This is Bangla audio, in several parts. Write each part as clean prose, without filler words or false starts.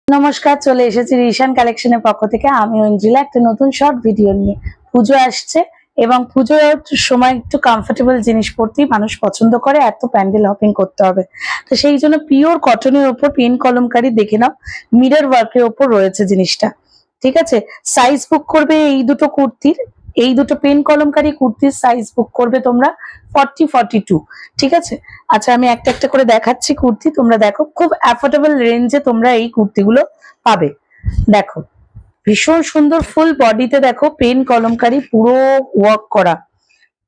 নমস্কার, চলে এসেছি রিশান কালেকশনের পক্ষ থেকে। আমি অঞ্জিলা, একটা নতুন শর্ট ভিডিও নিয়ে। পুজো আসছে এবং পুজোর সময় একটু কমফোর্টেবল জিনিস পরতেই মানুষ পছন্দ করে, এত প্যান্ডেল হপিং করতে হবে। তো সেই জন্য পিওর কটনের ওপর পেন কলমকারি দেখে নাও, মিরর ওয়ার্কের ওপর রয়েছে জিনিসটা। ঠিক আছে, সাইজ বুক করবে এই দুটো কুর্তির, এই দুটো পেন কলমকারি কুর্তির সাইজ বুক করবে তোমরা 40-42। ঠিক আছে, আচ্ছা আমি একটা একটা করে দেখাচ্ছি কুর্তি, তোমরা দেখো। খুব অ্যাফোর্ডেবল রেঞ্জে তোমরা এই কুর্তিগুলো পাবে। দেখো, ভীষণ সুন্দর, ফুল বডিতে দেখো পেন কলমকারি পুরো ওয়ার্ক করা,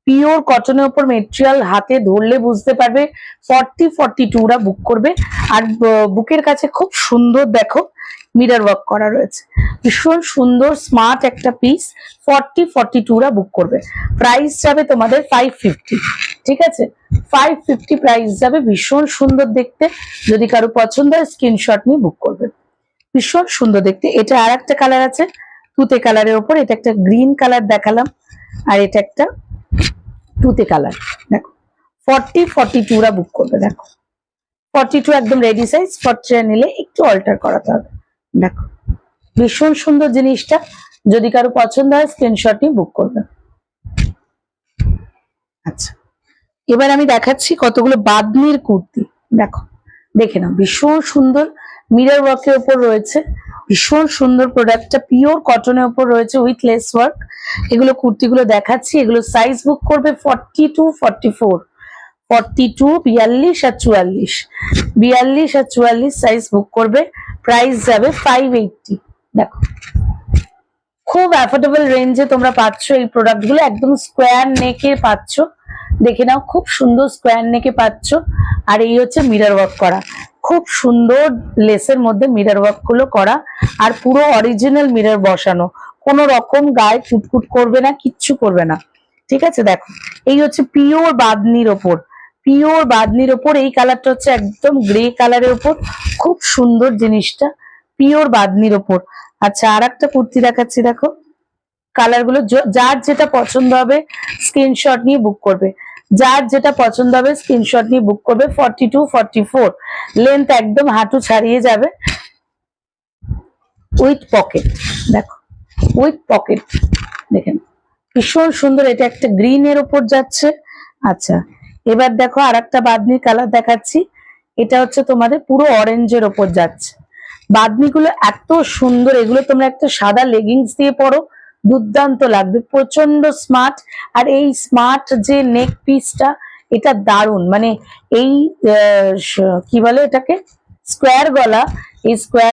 পিওর কটনের উপর মেটেরিয়াল, হাতে ধরলে বুঝতে পারবে। 40-42রা বুক করবে। আর বুকের কাছে খুব সুন্দর দেখো মিরর ওয়ার্ক করা রয়েছে, ভীষণ সুন্দর স্মার্ট একটা পিস। 40-42রা বুক করবে। প্রাইস যাবে তোমাদের 550। ঠিক আছে, 550 প্রাইস যাবে। ভীষণ সুন্দর দেখতে, যদি কারো পছন্দ হয় স্ক্রিনশট নিয়ে বুক করবে। ভীষণ সুন্দর দেখতে। এটা আর একটা কালার আছে তুতে কালারের ওপর, এটা একটা গ্রিন কালার দেখালাম, আর এটা একটা তুতে কালার। দেখো 40-42রা বুক করবে। দেখো 42 একদম রেডি সাইজ, 40 নিলে একটু অল্টার করাতে হবে। দেখো ভীষণ সুন্দর জিনিসটা, যদি কারো পছন্দ হয় স্ক্রিনশট নিয়ে বুক করবে। আচ্ছা, এবার আমি দেখাচ্ছি কতগুলো বাদনির কুর্তি। দেখো, দেখে নাও, ভীষণ সুন্দর মিরর ওয়ার্কের উপর রয়েছে, ভীষণ সুন্দর প্রোডাক্টটা পিওর কটনের উপর রয়েছে উইথ লেস ওয়ার্ক। এগুলো কুর্তিগুলো দেখাচ্ছি, এগুলো সাইজ বুক করবে 42-44, 42, 42 আর 44, 42 আর 44 সাইজ বুক করবে। প্রাইস যাবে 580। দেখো, খুব অ্যাফোর্ডেবল রেঞ্জে তোমরা পাচ্ছ এই প্রোডাক্ট গুলো, একদম স্কোয়ার নেকে পাচ্ছ। দেখে নাও, খুব সুন্দর স্কোয়ার নেকে পাচ্ছ। আর এই হচ্ছে মিরর ওয়ার্ক করা, খুব সুন্দর লেসের মধ্যে মিরর ওয়ার্ক গুলো করা, আর পুরো অরিজিনাল মিরর বসানো, কোনো রকম গায়ে কুটকুট করবে না, কিচ্ছু করবে না। ঠিক আছে, দেখো এই হচ্ছে পিওর বাদনির ওপর, পিওর বাদনির ওপর। এই কালারটা হচ্ছে একদম গ্রে কালারের ওপর, খুব সুন্দর জিনিসটা, পিওর বাদনির ওপর। আচ্ছা, আর একটা কুর্তি দেখাচ্ছি, দেখো কালার গুলো, যার যেটা পছন্দ হবে স্ক্রিনশট নিয়ে বুক করবে, যার যেটা পছন্দ হবে স্ক্রিনশট নিয়ে বুক করবে। 42-44 লেন্থ একদম হাঁটু ছাড়িয়ে যাবে, উইথ পকেট। দেখো উইথ পকেট, দেখেন ভীষণ সুন্দর। এটা একটা গ্রিন এর উপর যাচ্ছে। আচ্ছা, এবার দেখো আর একটা বাদনির কালার দেখাচ্ছি, এটা হচ্ছে তোমাদের পুরো অরেঞ্জের ওপর যাচ্ছে। বাদনিগুলো এত সুন্দর, এগুলো তোমরা একটা সাদা লেগিংস দিয়ে পরো, দুর্দান্ত লাগবে, প্রচন্ড স্মার্ট। আর এই স্মার্ট যে নেক পিসটা, এটা দারুণ, মানে এই কি বলে এটাকে, স্কোয়ার গলা। এই স্কোয়ার